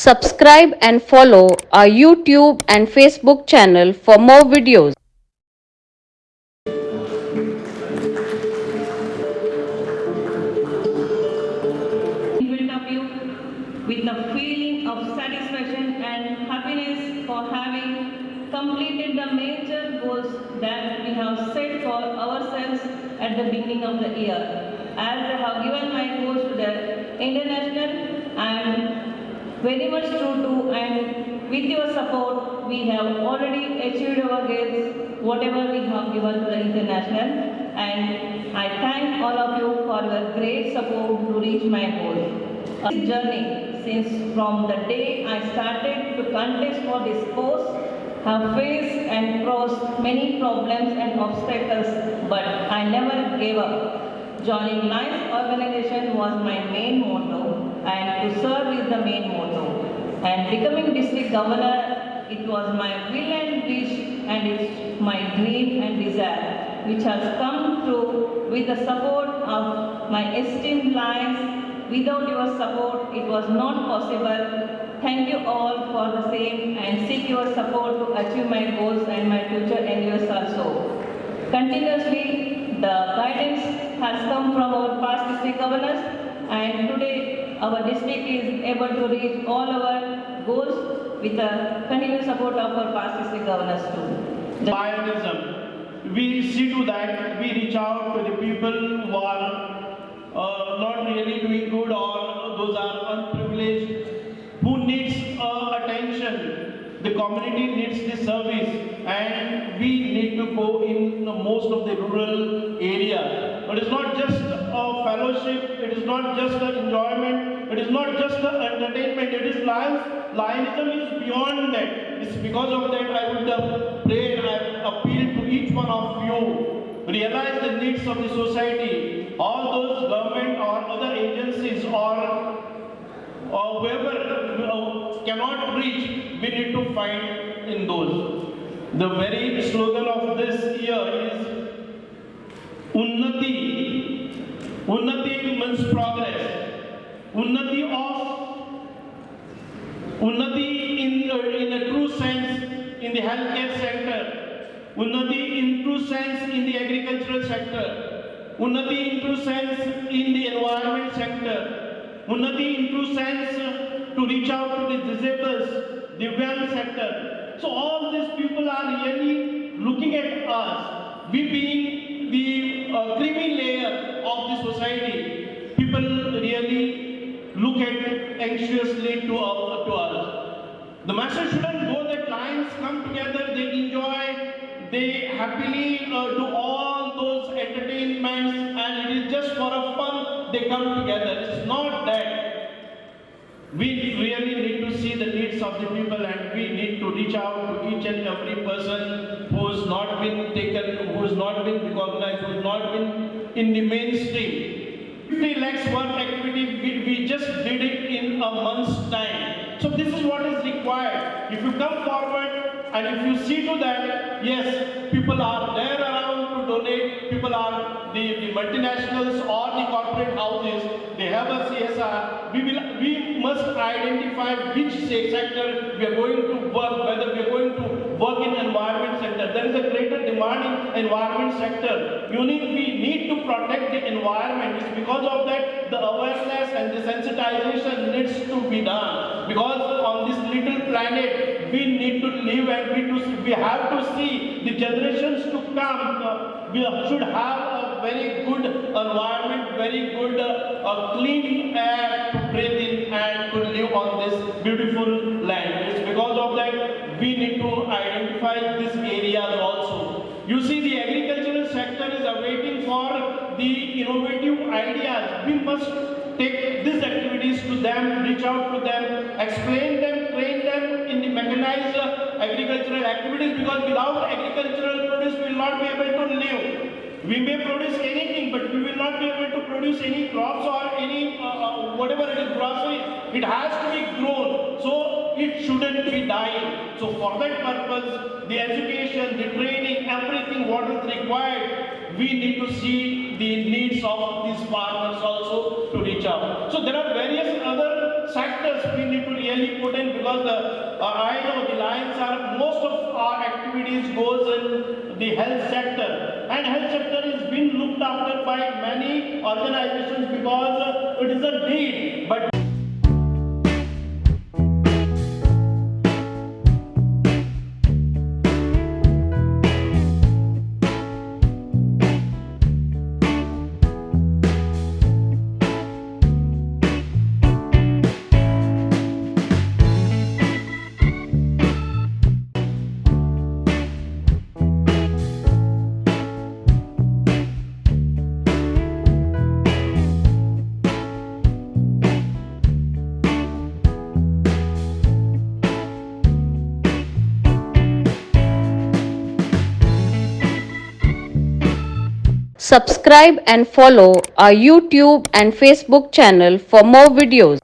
Subscribe and follow our YouTube and Facebook channel for more videos. In front of you with a feeling of satisfaction and happiness for having completed the major goals that we have set for ourselves at the beginning of the year. As I have given my goals to the international, I am very much true to, and with your support we have already achieved our goals whatever we have given to the international, and I thank all of you for your great support to reach my goal. This journey since from the day I started to contest for this course have faced and crossed many problems and obstacles, but I never gave up. Joining Lions organization was my main motto, and to serve is the main motto. And becoming district governor, it was my will and wish, and it's my dream and desire, which has come true with the support of my esteemed Lions. Without your support, it was not possible. Thank you all for the same, and seek your support to achieve my goals and my future endeavors also. Continuously, the guidance has come from our past district governors, and today our district is able to reach all our goals with the continuous support of our past district governors too. Pioneerism. We see to that we reach out to the people who are not really doing good, or those are unprivileged, who needs attention. The community needs the service, and we need to go in most of the rural area. But it's not just a fellowship, it is not just an enjoyment, it is not just an entertainment, it is life. Lionism is beyond that. It's because of that I would pray and I appeal to each one of you. Realize the needs of the society. All those government or other agencies or whoever cannot reach, we need to find in those. The very slogan of this year is Unnati. Unnati means progress. Unnati in a true sense in the healthcare sector. Unnati in true sense in the agricultural sector. Unnati in true sense in the environment sector. Unnati in true sense to reach out to the disabled, Divyang sector. So all these people are really looking at us. We being the creamy layer of the society. People really look at anxiously to us. The message shouldn't go that Lions come together, they enjoy, they happily do all those entertainments, and it is just for a fun they come together. It's not that. We really need to see the needs of the people, and we need to reach out to each and every person who has not been taken, who has not been recognized, who has not been in the mainstream. 50 lakhs work activity, we just did it in a month's time. So this is what is required. If you come forward and if you see to that, yes, people are there around to donate, people are the multinationals or the corporate houses, they have a CSR. We must identify which sector we are going to work, whether we are going to work in environment sector. There is a greater demand in environment sector. We need to protect the environment. It's because of that the awareness and the sensitization needs to be done. Because on this little planet, we need to live, and we have to see the generations to come. We should have a very good environment, very good clean air to breathe in and to live on this beautiful land. It's because of that we need to identify these areas also. You see, the agricultural sector is awaiting for the innovative ideas. We must take these activities to them, reach out to them, explain them, train them in the mechanized agricultural activities, because without agricultural produce we will not be able to live. We may produce anything, but we will not be able to produce any crops or any whatever it is, grocery. It has to be grown, so it shouldn't be dying. So for that purpose, the education, the training, everything what is required, we need to see the needs of these farmers also to reach out. So there are various other sectors we need to really put in because I know the Lions are most of our activities goes in the health sector, and health sector is being looked after by many organizations because it is a need. But Subscribe and follow our YouTube and Facebook channel for more videos.